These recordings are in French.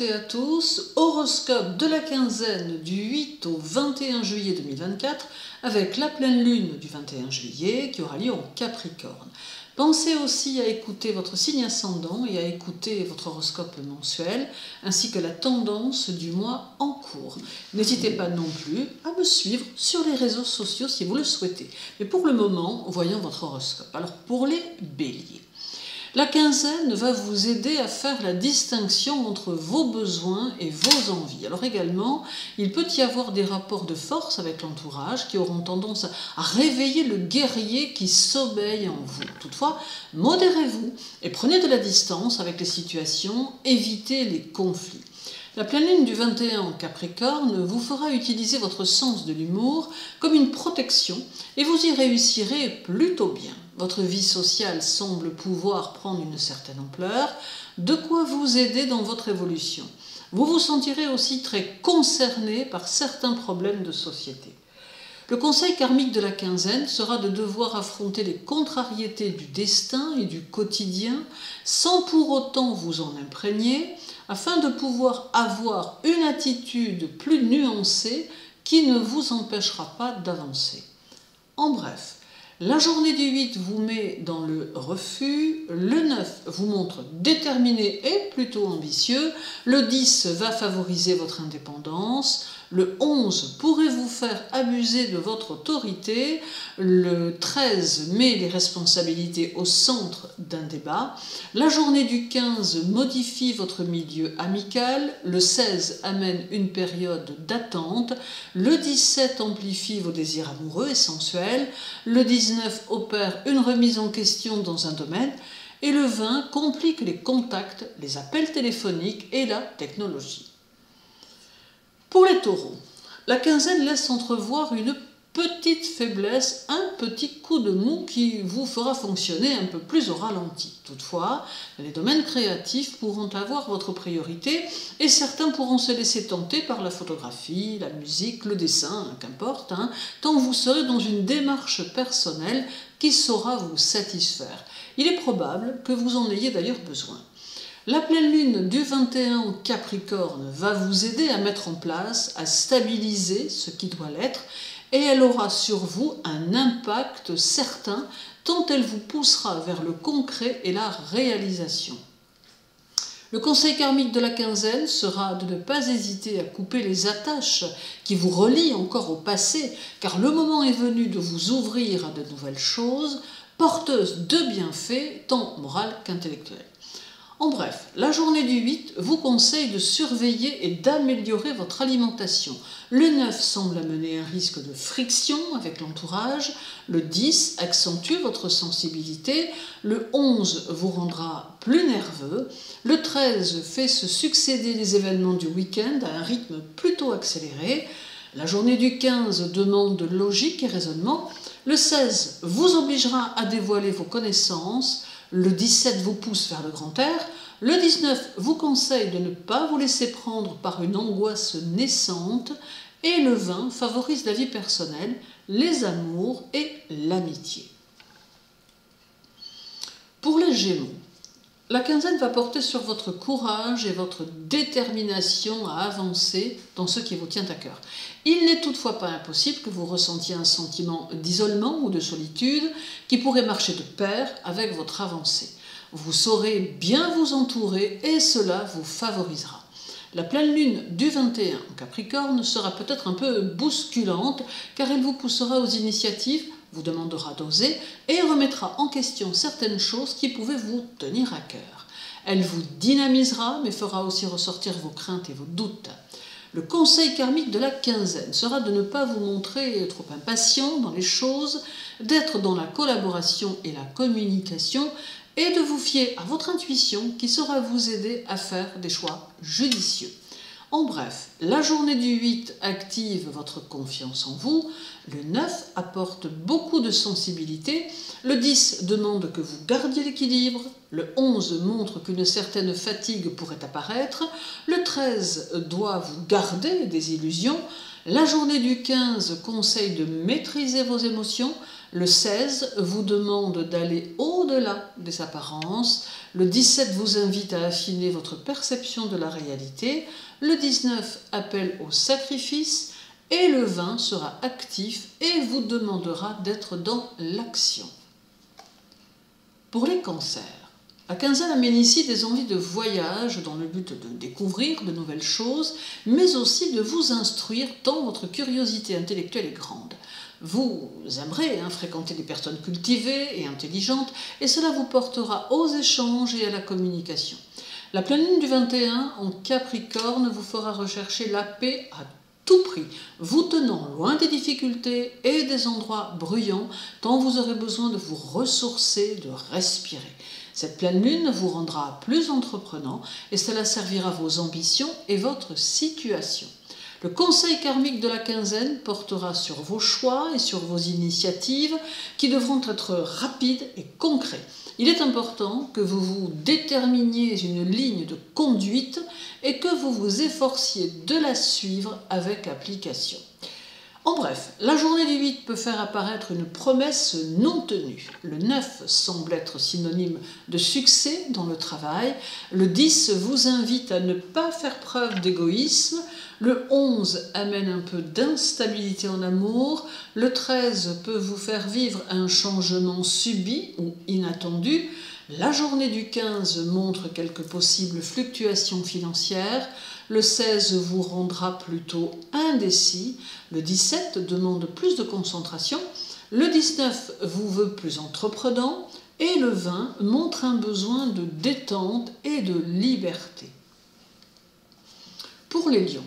toutes et à tous, horoscope de la quinzaine du 8 au 21 juillet 2024 avec la pleine lune du 21 juillet qui aura lieu en Capricorne. Pensez aussi à écouter votre signe ascendant et à écouter votre horoscope mensuel ainsi que la tendance du mois en cours. N'hésitez pas non plus à me suivre sur les réseaux sociaux si vous le souhaitez. Mais pour le moment, voyons votre horoscope. Alors pour les béliers. La quinzaine va vous aider à faire la distinction entre vos besoins et vos envies. Alors également, il peut y avoir des rapports de force avec l'entourage qui auront tendance à réveiller le guerrier qui sommeille en vous. Toutefois, modérez-vous et prenez de la distance avec les situations, évitez les conflits. La pleine lune du 21 en Capricorne vous fera utiliser votre sens de l'humour comme une protection et vous y réussirez plutôt bien. Votre vie sociale semble pouvoir prendre une certaine ampleur, de quoi vous aider dans votre évolution. Vous vous sentirez aussi très concerné par certains problèmes de société. Le conseil karmique de la quinzaine sera de devoir affronter les contrariétés du destin et du quotidien sans pour autant vous en imprégner, afin de pouvoir avoir une attitude plus nuancée qui ne vous empêchera pas d'avancer. En bref, la journée du 8 vous met dans le refus, le 9 vous montre déterminé et plutôt ambitieux, le 10 va favoriser votre indépendance, le 11 pourrait vous faire abuser de votre autorité, le 13 met les responsabilités au centre d'un débat, la journée du 15 modifie votre milieu amical, le 16 amène une période d'attente, le 17 amplifie vos désirs amoureux et sensuels, le 19 opère une remise en question dans un domaine et le 20 complique les contacts, les appels téléphoniques et la technologie. Pour les taureaux, la quinzaine laisse entrevoir une petite faiblesse, un petit coup de mou qui vous fera fonctionner un peu plus au ralenti. Toutefois, les domaines créatifs pourront avoir votre priorité et certains pourront se laisser tenter par la photographie, la musique, le dessin, qu'importe, tant vous serez dans une démarche personnelle qui saura vous satisfaire. Il est probable que vous en ayez d'ailleurs besoin. La pleine lune du 21 en Capricorne va vous aider à mettre en place, à stabiliser ce qui doit l'être et elle aura sur vous un impact certain tant elle vous poussera vers le concret et la réalisation. Le conseil karmique de la quinzaine sera de ne pas hésiter à couper les attaches qui vous relient encore au passé, car le moment est venu de vous ouvrir à de nouvelles choses, porteuses de bienfaits tant moraux qu'intellectuels. En bref, la journée du 8 vous conseille de surveiller et d'améliorer votre alimentation. Le 9 semble amener un risque de friction avec l'entourage, le 10 accentue votre sensibilité, le 11 vous rendra plus nerveux, le 13 fait se succéder les événements du week-end à un rythme plutôt accéléré, la journée du 15 demande de logique et raisonnement, le 16 vous obligera à dévoiler vos connaissances, le 17 vous pousse vers le grand air, le 19 vous conseille de ne pas vous laisser prendre par une angoisse naissante et le 20 favorise la vie personnelle, les amours et l'amitié. Pour les Gémeaux, la quinzaine va porter sur votre courage et votre détermination à avancer dans ce qui vous tient à cœur. Il n'est toutefois pas impossible que vous ressentiez un sentiment d'isolement ou de solitude qui pourrait marcher de pair avec votre avancée. Vous saurez bien vous entourer et cela vous favorisera. La pleine lune du 21 en Capricorne sera peut-être un peu bousculante car elle vous poussera aux initiatives, vous demandera d'oser et remettra en question certaines choses qui pouvaient vous tenir à cœur. Elle vous dynamisera mais fera aussi ressortir vos craintes et vos doutes. Le conseil karmique de la quinzaine sera de ne pas vous montrer trop impatient dans les choses, d'être dans la collaboration et la communication et de vous fier à votre intuition qui saura vous aider à faire des choix judicieux. En bref, la journée du 8 active votre confiance en vous, le 9 apporte beaucoup de sensibilité, le 10 demande que vous gardiez l'équilibre, le 11 montre qu'une certaine fatigue pourrait apparaître, le 13 doit vous garder des illusions, la journée du 15 conseille de maîtriser vos émotions, Le 16 vous demande d'aller au-delà des apparences. Le 17 vous invite à affiner votre perception de la réalité. Le 19 appelle au sacrifice. Et le 20 sera actif et vous demandera d'être dans l'action. Pour les cancers, la quinzaine amène ici des envies de voyage dans le but de découvrir de nouvelles choses, mais aussi de vous instruire tant votre curiosité intellectuelle est grande. Vous aimerez fréquenter des personnes cultivées et intelligentes, et cela vous portera aux échanges et à la communication. La pleine lune du 21 en Capricorne vous fera rechercher la paix à tout prix, vous tenant loin des difficultés et des endroits bruyants, tant vous aurez besoin de vous ressourcer, de respirer. Cette pleine lune vous rendra plus entreprenant et cela servira vos ambitions et votre situation. Le conseil karmique de la quinzaine portera sur vos choix et sur vos initiatives qui devront être rapides et concrets. Il est important que vous vous déterminiez une ligne de conduite et que vous vous efforciez de la suivre avec application. En bref, la journée du 8 peut faire apparaître une promesse non tenue. Le 9 semble être synonyme de succès dans le travail. Le 10 vous invite à ne pas faire preuve d'égoïsme. Le 11 amène un peu d'instabilité en amour. Le 13 peut vous faire vivre un changement subi ou inattendu. La journée du 15 montre quelques possibles fluctuations financières. Le 16 vous rendra plutôt indécis. Le 17 demande plus de concentration. Le 19 vous veut plus entreprenant. Et le 20 montre un besoin de détente et de liberté. Pour les lions,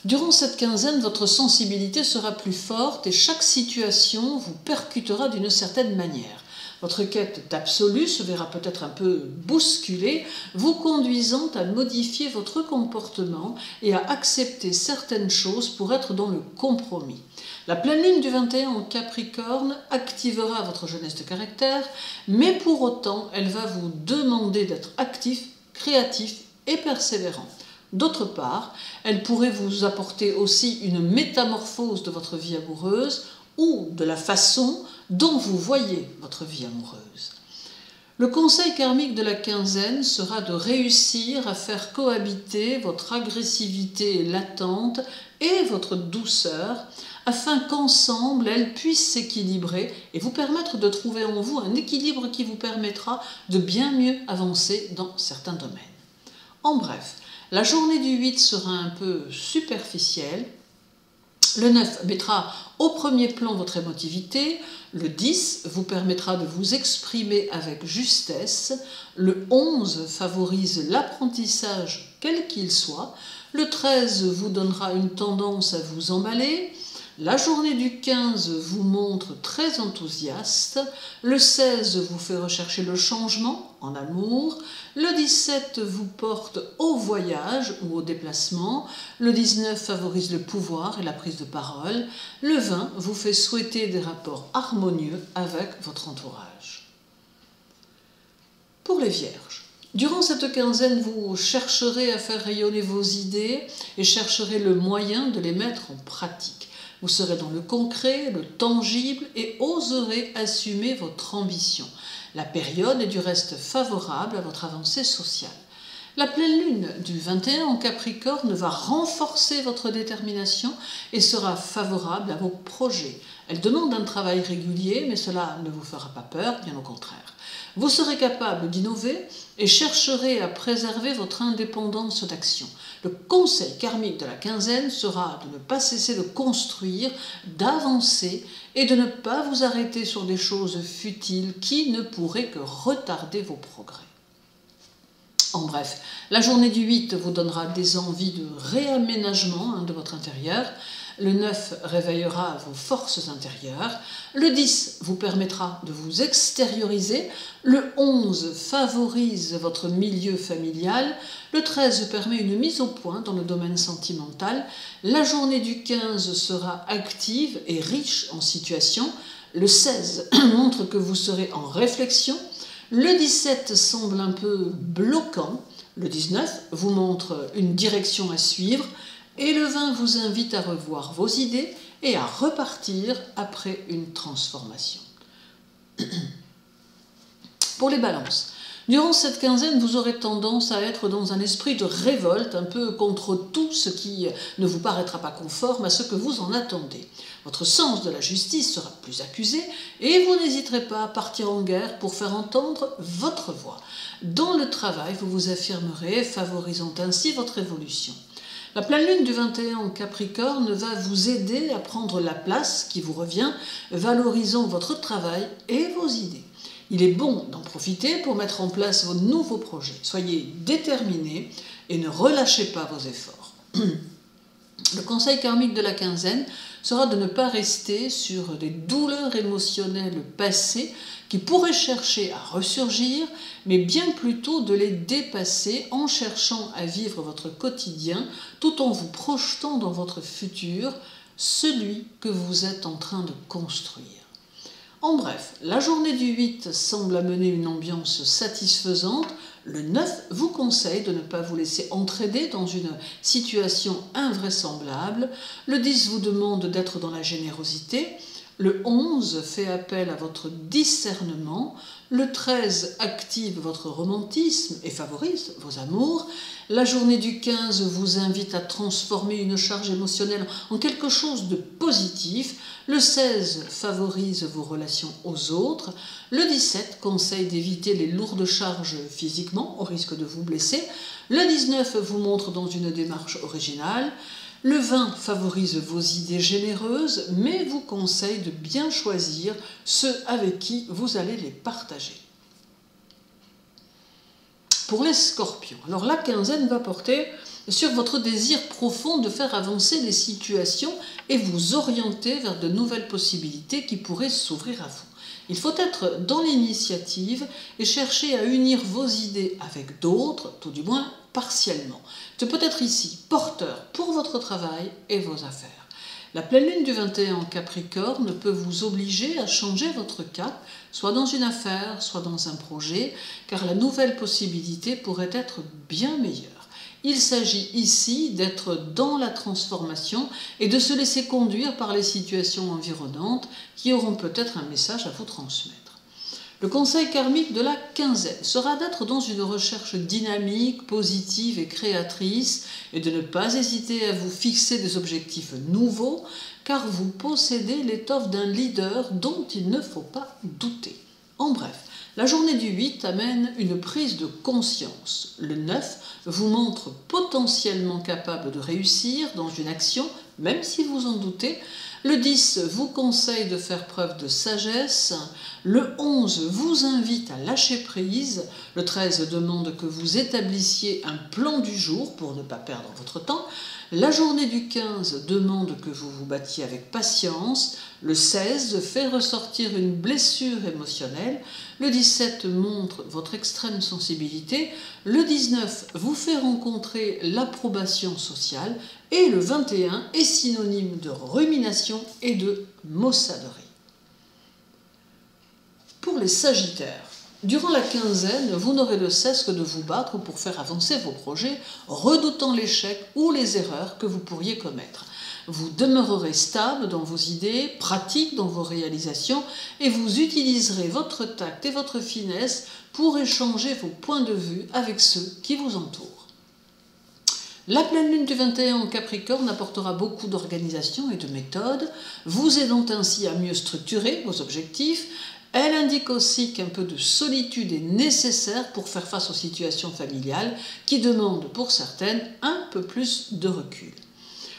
durant cette quinzaine, votre sensibilité sera plus forte et chaque situation vous percutera d'une certaine manière. Votre quête d'absolu se verra peut-être un peu bousculée, vous conduisant à modifier votre comportement et à accepter certaines choses pour être dans le compromis. La pleine lune du 21 en Capricorne activera votre jeunesse de caractère, mais pour autant, elle va vous demander d'être actif, créatif et persévérant. D'autre part, elle pourrait vous apporter aussi une métamorphose de votre vie amoureuse ou de la façon dont vous voyez votre vie amoureuse. Le conseil karmique de la quinzaine sera de réussir à faire cohabiter votre agressivité latente et votre douceur afin qu'ensemble elles puissent s'équilibrer et vous permettre de trouver en vous un équilibre qui vous permettra de bien mieux avancer dans certains domaines. En bref, la journée du 8 sera un peu superficielle. Le 9 mettra au premier plan votre émotivité. Le 10 vous permettra de vous exprimer avec justesse. Le 11 favorise l'apprentissage quel qu'il soit. Le 13 vous donnera une tendance à vous emballer. La journée du 15 vous montre très enthousiaste. Le 16 vous fait rechercher le changement en amour. Le 17 vous porte au voyage ou au déplacement. Le 19 favorise le pouvoir et la prise de parole. Le 20 vous fait souhaiter des rapports harmonieux avec votre entourage. Pour les vierges, durant cette quinzaine, vous chercherez à faire rayonner vos idées et chercherez le moyen de les mettre en pratique. Vous serez dans le concret, le tangible et oserez assumer votre ambition. La période est du reste favorable à votre avancée sociale. La pleine lune du 21 en Capricorne va renforcer votre détermination et sera favorable à vos projets. Elle demande un travail régulier, mais cela ne vous fera pas peur, bien au contraire. Vous serez capable d'innover et chercherez à préserver votre indépendance d'action. Le conseil karmique de la quinzaine sera de ne pas cesser de construire, d'avancer et de ne pas vous arrêter sur des choses futiles qui ne pourraient que retarder vos progrès. En bref, la journée du 8 vous donnera des envies de réaménagement de votre intérieur. Le 9 réveillera vos forces intérieures. Le 10 vous permettra de vous extérioriser. Le 11 favorise votre milieu familial. Le 13 permet une mise au point dans le domaine sentimental. La journée du 15 sera active et riche en situations. Le 16 montre que vous serez en réflexion. Le 17 semble un peu bloquant. Le 19 vous montre une direction à suivre. Et le 20 vous invite à revoir vos idées et à repartir après une transformation. Pour les balances, durant cette quinzaine, vous aurez tendance à être dans un esprit de révolte, un peu contre tout ce qui ne vous paraîtra pas conforme à ce que vous en attendez. Votre sens de la justice sera plus accusé et vous n'hésiterez pas à partir en guerre pour faire entendre votre voix. Dans le travail, vous vous affirmerez, favorisant ainsi votre évolution. La pleine lune du 21 en Capricorne va vous aider à prendre la place qui vous revient, valorisant votre travail et vos idées. Il est bon d'en profiter pour mettre en place vos nouveaux projets. Soyez déterminés et ne relâchez pas vos efforts. Le conseil karmique de la quinzaine sera de ne pas rester sur des douleurs émotionnelles passées qui pourraient chercher à ressurgir, mais bien plutôt de les dépasser en cherchant à vivre votre quotidien tout en vous projetant dans votre futur, celui que vous êtes en train de construire. En bref, la journée du 8 semble amener une ambiance satisfaisante. Le 9 vous conseille de ne pas vous laisser entraider dans une situation invraisemblable. Le 10 vous demande d'être dans la générosité. Le 11 fait appel à votre discernement. Le 13 active votre romantisme et favorise vos amours. La journée du 15 vous invite à transformer une charge émotionnelle en quelque chose de positif. Le 16 favorise vos relations aux autres. Le 17 conseille d'éviter les lourdes charges physiquement au risque de vous blesser. Le 19 vous montre dans une démarche originale. Le 20 favorise vos idées généreuses, mais vous conseille de bien choisir ceux avec qui vous allez les partager. Pour les scorpions, alors la quinzaine va porter sur votre désir profond de faire avancer les situations et vous orienter vers de nouvelles possibilités qui pourraient s'ouvrir à vous. Il faut être dans l'initiative et chercher à unir vos idées avec d'autres, tout du moins partiellement. C'est peut-être ici porteur pour votre travail et vos affaires. La pleine lune du 21 en Capricorne peut vous obliger à changer votre cap, soit dans une affaire, soit dans un projet, car la nouvelle possibilité pourrait être bien meilleure. Il s'agit ici d'être dans la transformation et de se laisser conduire par les situations environnantes qui auront peut-être un message à vous transmettre. Le conseil karmique de la quinzaine sera d'être dans une recherche dynamique, positive et créatrice et de ne pas hésiter à vous fixer des objectifs nouveaux car vous possédez l'étoffe d'un leader dont il ne faut pas douter. En bref, la journée du 8 amène une prise de conscience. Le 9 vous montre potentiellement capable de réussir dans une action, même si vous en doutez. Le 10 vous conseille de faire preuve de sagesse. Le 11 vous invite à lâcher prise. Le 13 demande que vous établissiez un plan du jour pour ne pas perdre votre temps. La journée du 15 demande que vous vous battiez avec patience. Le 16 fait ressortir une blessure émotionnelle. Le 17 montre votre extrême sensibilité. Le 19 vous fait rencontrer l'approbation sociale. Et le 21 est synonyme de rumination et de maussaderie. Pour les Sagittaires, durant la quinzaine, vous n'aurez de cesse que de vous battre pour faire avancer vos projets, redoutant l'échec ou les erreurs que vous pourriez commettre. Vous demeurerez stable dans vos idées, pratique dans vos réalisations et vous utiliserez votre tact et votre finesse pour échanger vos points de vue avec ceux qui vous entourent. La pleine lune du 21 en Capricorne apportera beaucoup d'organisation et de méthode, vous aidant ainsi à mieux structurer vos objectifs. Elle indique aussi qu'un peu de solitude est nécessaire pour faire face aux situations familiales qui demandent pour certaines un peu plus de recul.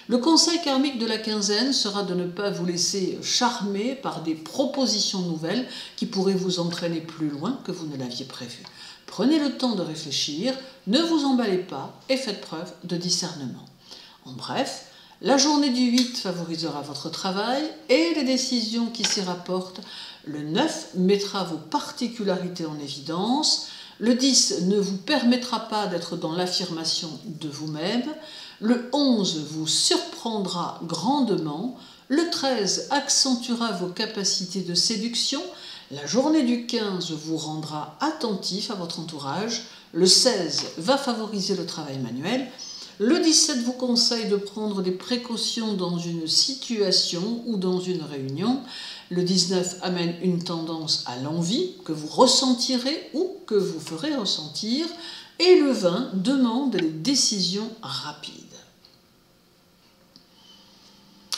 Le conseil karmique de la quinzaine sera de ne pas vous laisser charmer par des propositions nouvelles qui pourraient vous entraîner plus loin que vous ne l'aviez prévu. Prenez le temps de réfléchir, ne vous emballez pas et faites preuve de discernement. En bref, la journée du 8 favorisera votre travail et les décisions qui s'y rapportent. Le 9 mettra vos particularités en évidence. Le 10 ne vous permettra pas d'être dans l'affirmation de vous-même. Le 11 vous surprendra grandement. Le 13 accentuera vos capacités de séduction. La journée du 15 vous rendra attentif à votre entourage. Le 16 va favoriser le travail manuel. Le 17 vous conseille de prendre des précautions dans une situation ou dans une réunion. Le 19 amène une tendance à l'envie que vous ressentirez ou que vous ferez ressentir. Et le 20 demande des décisions rapides.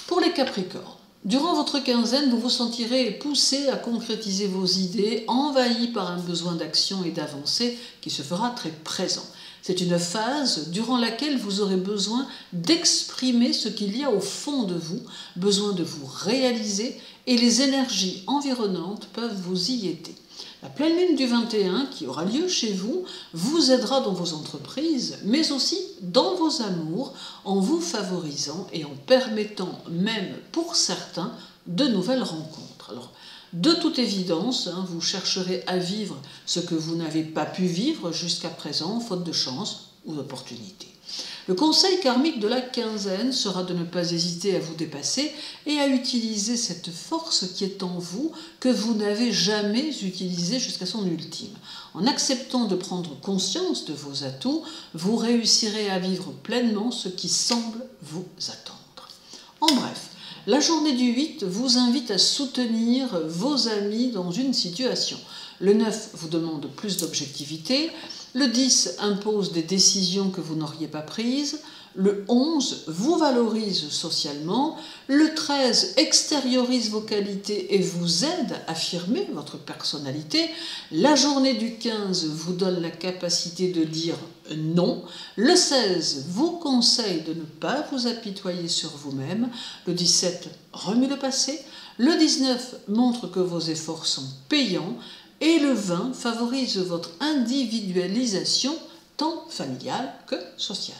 Pour les Capricornes, durant votre quinzaine, vous vous sentirez poussé à concrétiser vos idées, envahi par un besoin d'action et d'avancée qui se fera très présent. C'est une phase durant laquelle vous aurez besoin d'exprimer ce qu'il y a au fond de vous, besoin de vous réaliser, et les énergies environnantes peuvent vous y aider. La pleine lune du 21 qui aura lieu chez vous vous aidera dans vos entreprises, mais aussi dans vos amours, en vous favorisant et en permettant même pour certains de nouvelles rencontres. Alors, de toute évidence, vous chercherez à vivre ce que vous n'avez pas pu vivre jusqu'à présent, faute de chance ou d'opportunité. Le conseil karmique de la quinzaine sera de ne pas hésiter à vous dépasser et à utiliser cette force qui est en vous que vous n'avez jamais utilisée jusqu'à son ultime. En acceptant de prendre conscience de vos atouts, vous réussirez à vivre pleinement ce qui semble vous attendre. En bref, la journée du 8 vous invite à soutenir vos amis dans une situation. Le 9 vous demande plus d'objectivité. Le 10 impose des décisions que vous n'auriez pas prises. Le 11 vous valorise socialement. Le 13 extériorise vos qualités et vous aide à affirmer votre personnalité. La journée du 15 vous donne la capacité de dire non. Le 16 vous conseille de ne pas vous apitoyer sur vous-même. Le 17 remue le passé. Le 19 montre que vos efforts sont payants. Et le 20 favorise votre individualisation tant familiale que sociale.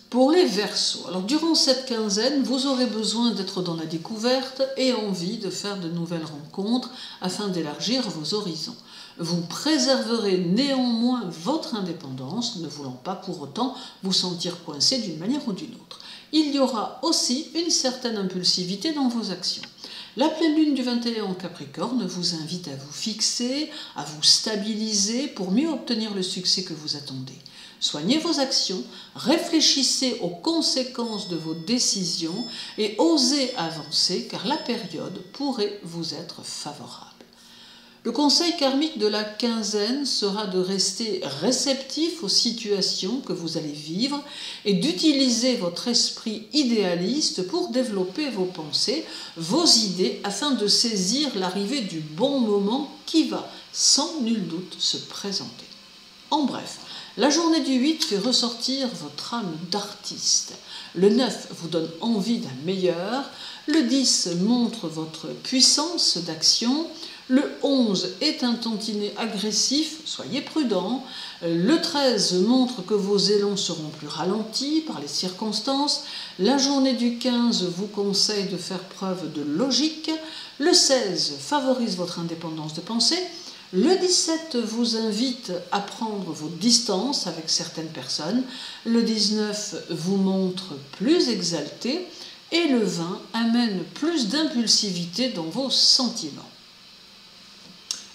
Pour les Verseaux, alors durant cette quinzaine, vous aurez besoin d'être dans la découverte et envie de faire de nouvelles rencontres afin d'élargir vos horizons. Vous préserverez néanmoins votre indépendance, ne voulant pas pour autant vous sentir coincé d'une manière ou d'une autre. Il y aura aussi une certaine impulsivité dans vos actions. La pleine lune du 21 en Capricorne vous invite à vous fixer, à vous stabiliser pour mieux obtenir le succès que vous attendez. Soignez vos actions, réfléchissez aux conséquences de vos décisions et osez avancer car la période pourrait vous être favorable. Le conseil karmique de la quinzaine sera de rester réceptif aux situations que vous allez vivre et d'utiliser votre esprit idéaliste pour développer vos pensées, vos idées, afin de saisir l'arrivée du bon moment qui va, sans nul doute, se présenter. En bref, la journée du 8 fait ressortir votre âme d'artiste. Le 9 vous donne envie d'un meilleur. Le 10 montre votre puissance d'action. Le 11 est un tantinet agressif, soyez prudent. Le 13 montre que vos élans seront plus ralentis par les circonstances. La journée du 15 vous conseille de faire preuve de logique. Le 16 favorise votre indépendance de pensée. Le 17 vous invite à prendre vos distances avec certaines personnes. Le 19 vous montre plus exalté. Et le 20 amène plus d'impulsivité dans vos sentiments.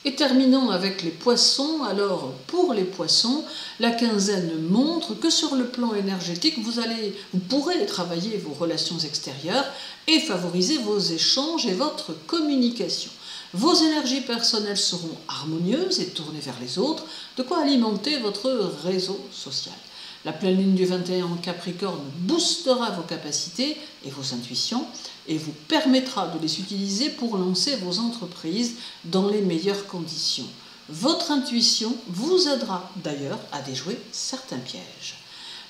Et terminons avec les poissons. Alors, pour les poissons, la quinzaine montre que sur le plan énergétique, vous pourrez travailler vos relations extérieures et favoriser vos échanges et votre communication. Vos énergies personnelles seront harmonieuses et tournées vers les autres, de quoi alimenter votre réseau social. La pleine lune du 21 en Capricorne boostera vos capacités et vos intuitions et vous permettra de les utiliser pour lancer vos entreprises dans les meilleures conditions. Votre intuition vous aidera d'ailleurs à déjouer certains pièges.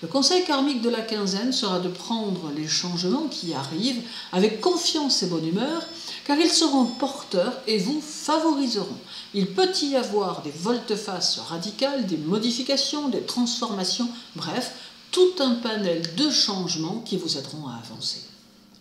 Le conseil karmique de la quinzaine sera de prendre les changements qui arrivent avec confiance et bonne humeur, car ils seront porteurs et vous favoriseront. Il peut y avoir des volte-face radicales, des modifications, des transformations, bref, tout un panel de changements qui vous aideront à avancer.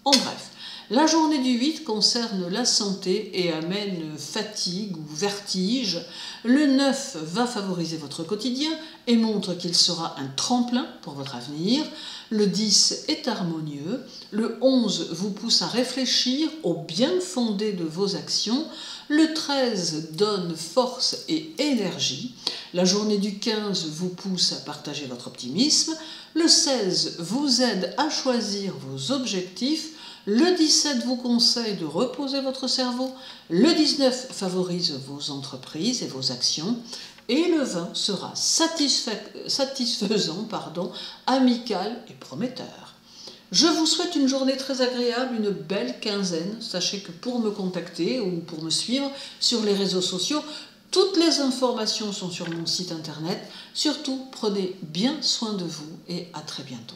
En bref, la journée du 8 concerne la santé et amène fatigue ou vertige. Le 9 va favoriser votre quotidien et montre qu'il sera un tremplin pour votre avenir. Le 10 est harmonieux. Le 11 vous pousse à réfléchir au bien fondé de vos actions. Le 13 donne force et énergie. La journée du 15 vous pousse à partager votre optimisme. Le 16 vous aide à choisir vos objectifs. Le 17 vous conseille de reposer votre cerveau. Le 19 favorise vos entreprises et vos actions. Et le 20 sera satisfaisant, amical et prometteur. Je vous souhaite une journée très agréable, une belle quinzaine. Sachez que pour me contacter ou pour me suivre sur les réseaux sociaux, toutes les informations sont sur mon site internet. Surtout, prenez bien soin de vous et à très bientôt.